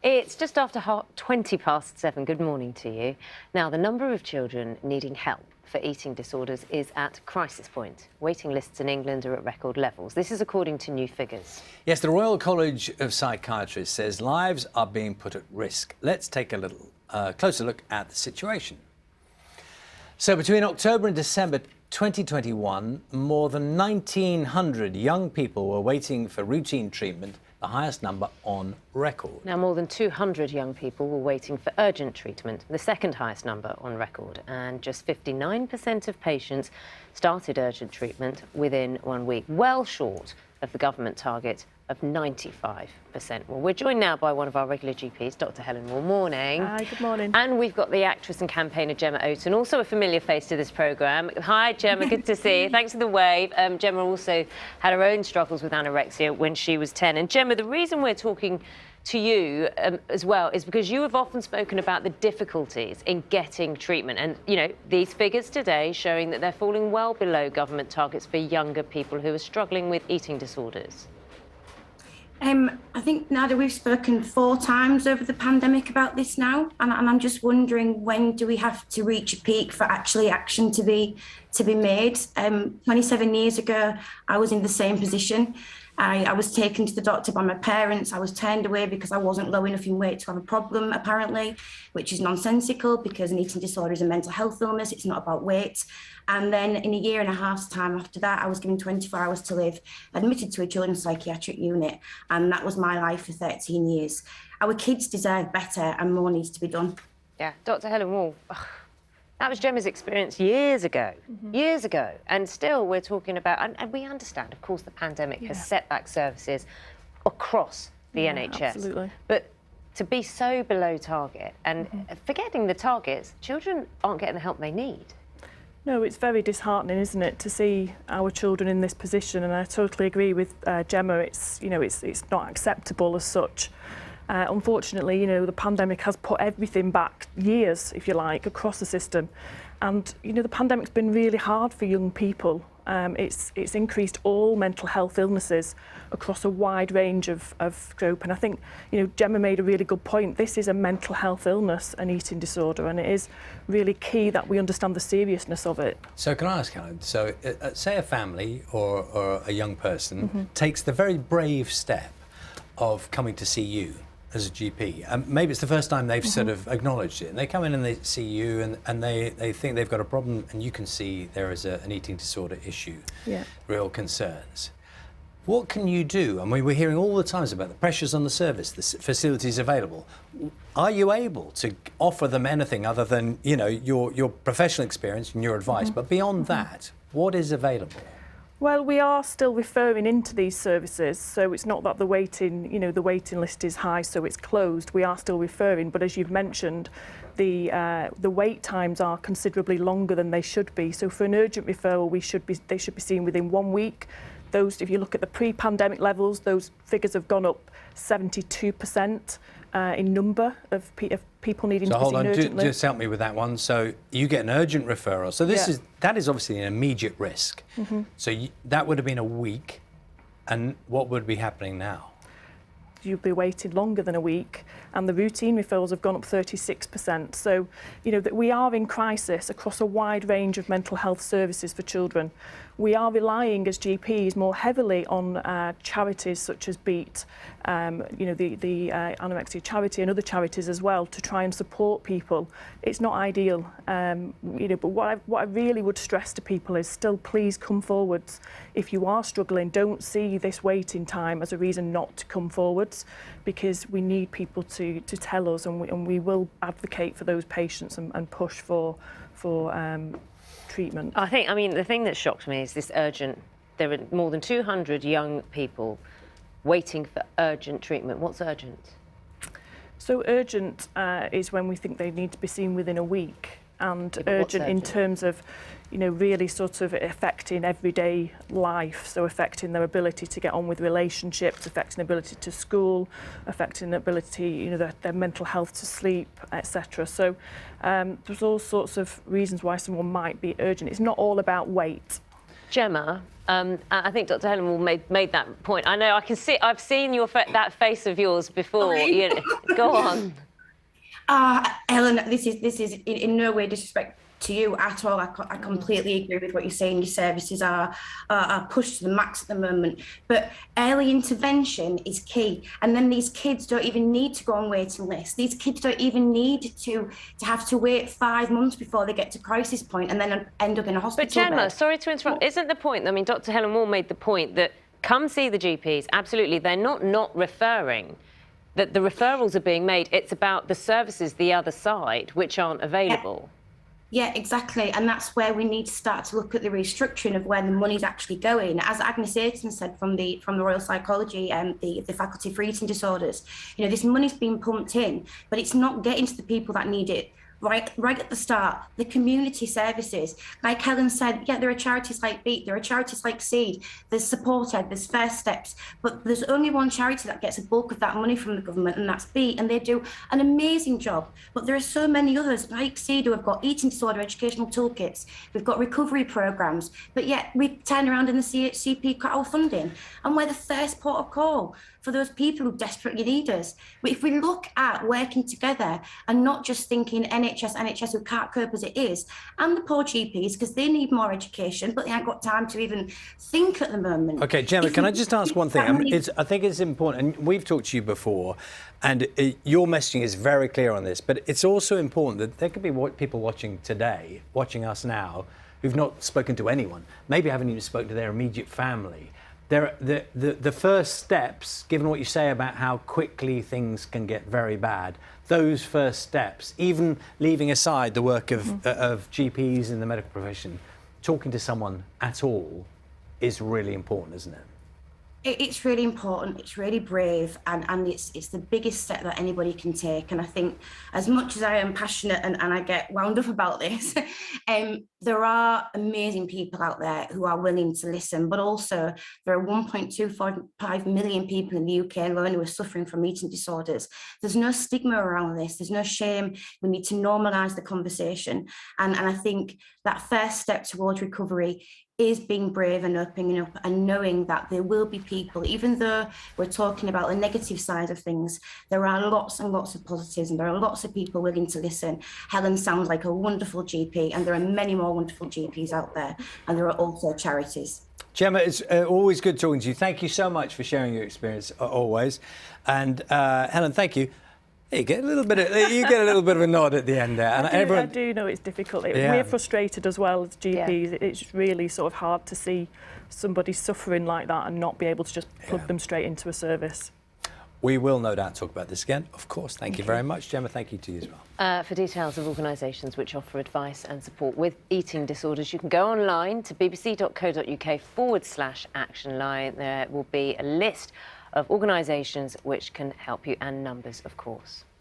It's just after 7:20. Good morning to you. Now, the number of children needing help for eating disorders is at crisis point. Waiting lists in England are at record levels. This is according to new figures. Yes, the Royal College of Psychiatrists says lives are being put at risk. Let's take a little closer look at the situation. So between October and December 2021, more than 1,900 young people were waiting for routine treatment, the highest number on record. Now, more than 200 young people were waiting for urgent treatment, the second highest number on record. And just 59% of patients started urgent treatment within 1 week, well short of the government target of 95%. Well, we're joined now by one of our regular GPs, Dr. Helen Wall. Morning. Hi, good morning. And we've got the actress and campaigner Gemma Oaten, also a familiar face to this programme. Hi, Gemma, good to see you. Thanks for the wave. Gemma also had her own struggles with anorexia when she was 10. And Gemma, the reason we're talking to you as well is because you have often spoken about the difficulties in getting treatment. And, you know, these figures today showing that they're falling well below government targets for younger people who are struggling with eating disorders. I think, Nada, we've spoken 4 times over the pandemic about this now, and I'm just wondering, when do we have to reach a peak for actually action to be made? 27 years ago, I was in the same position. I was taken to the doctor by my parents. I was turned away because I wasn't low enough in weight to have a problem, apparently, which is nonsensical because an eating disorder is a mental health illness. It's not about weight. And then in 1.5 years' time after that, I was given 24 hours to live, admitted to a children's psychiatric unit. And that was my life for 13 years. Our kids deserve better and more needs to be done. Yeah, Dr. Helen Wall. That was Gemma's experience years ago, and still we're talking about, and we understand, of course, the pandemic has set back services across the NHS. Absolutely. But to be so below target and forgetting the targets, children aren't getting the help they need. No, it's very disheartening, isn't it, to see our children in this position, and I totally agree with Gemma. It's not acceptable as such. Unfortunately, the pandemic has put everything back years, if you like, across the system. And, the pandemic's been really hard for young people. It's increased all mental health illnesses across a wide range of scope. And I think, Gemma made a really good point. This is a mental health illness, an eating disorder, and it is really key that we understand the seriousness of it. So can I ask, Helen, so say a family or a young person takes the very brave step of coming to see you as a GP. Maybe it's the first time they've sort of acknowledged it. And they come in and they see you and they think they've got a problem, and you can see there is an eating disorder issue, real concerns. What can you do? I mean, we're hearing all the times about the pressures on the service, the facilities available. Are you able to offer them anything other than, your professional experience and your advice? But beyond that, what is available? Well, we are still referring into these services, so it's not that the waiting list is high, so it's closed. We are still referring, but as you've mentioned, the wait times are considerably longer than they should be. So for an urgent referral, they should be seen within 1 week. Those, if you look at the pre-pandemic levels, those figures have gone up 72% in number of people needing to be seen urgently. So hold on, just help me with that one. So you get an urgent referral. So that is obviously an immediate risk. So that would have been a week, and what would be happening now? You'll be waiting longer than a week, and the routine referrals have gone up 36%. So, that we are in crisis across a wide range of mental health services for children. We are relying as GPs more heavily on charities such as Beat, the anorexia charity and other charities as well, to try and support people. It's not ideal, but what I really would stress to people is still please come forwards. If you are struggling, don't see this waiting time as a reason not to come forwards, because we need people to tell us, and we will advocate for those patients and push for treatment. I mean, the thing that shocked me is this urgent. There are more than 200 young people waiting for urgent treatment. What's urgent? So urgent is when we think they need to be seen within a week, and urgent in terms of, really sort of affecting everyday life, so affecting their ability to get on with relationships, affecting their ability to school, affecting their ability, their mental health to sleep, etc. So there's all sorts of reasons why someone might be urgent. It's not all about weight. Gemma, I think Dr. Helen Wall made that point. I know, I can see, I've seen that face of yours before. You know, go on. Ellen, this is in no way disrespect to you at all. I completely agree with what you're saying. Your services are pushed to the max at the moment. But early intervention is key. And then these kids don't even need to go on waiting lists. These kids don't even need to have to wait 5 months before they get to crisis point and then end up in a hospital But Gemma, bed. sorry to interrupt, isn't the point, I mean, Dr. Helen Wall made the point that come see the GPs, absolutely, they're not referring, that the referrals are being made. It's about the services the other side, which aren't available. Yeah, exactly. And that's where we need to start to look at the restructuring of where the money's actually going. As Agnes Oaten said from the Royal Psychology and the Faculty for Eating Disorders, you know, this money's being pumped in, but it's not getting to the people that need it. Right at the start, the community services. Like Helen said, yeah, there are charities like Beat, there are charities like Seed, there's Supported, there's First Steps, but there's only one charity that gets a bulk of that money from the government, and that's Beat, and they do an amazing job. But there are so many others like Seed who have got eating disorder educational toolkits, we've got recovery programs, but yet we turn around in the CHCP cut our funding, and we're the first port of call for those people who desperately need us. But if we look at working together and not just thinking NHS who can't cope as it is, and the poor GPs, because they need more education, but they haven't got time to even think at the moment. OK, Gemma, can I just ask one thing? I think it's important, and we've talked to you before, and your messaging is very clear on this, but it's also important that there could be people watching today, watching us now, who've not spoken to anyone, maybe haven't even spoken to their immediate family. The first steps, given what you say about how quickly things can get very bad, those first steps, even leaving aside the work of GPs in the medical profession, talking to someone at all is really important, isn't it? It's really important, it's really brave, and it's the biggest step that anybody can take. And I think as much as I am passionate and I get wound up about this, there are amazing people out there who are willing to listen, but also there are 1.25 million people in the UK alone who are suffering from eating disorders. There's no stigma around this, there's no shame. We need to normalise the conversation. And I think that first step towards recovery is being brave and opening up and knowing that there will be people, even though we're talking about the negative side of things, there are lots and lots of positives and there are lots of people willing to listen. Helen sounds like a wonderful GP, and there are many more wonderful GPs out there, and there are also charities. Gemma, it's always good talking to you. Thank you so much for sharing your experience, always. And Helen, thank you. You get a little bit of a nod at the end there. And I do know it's difficult. We're frustrated as well as GPs. It's really sort of hard to see somebody suffering like that and not be able to just plug them straight into a service. We will no doubt talk about this again, of course. Thank you very much, Gemma. Thank you to you as well. For details of organisations which offer advice and support with eating disorders, you can go online to bbc.co.uk/action line. There will be a list of organisations which can help you, and numbers, of course.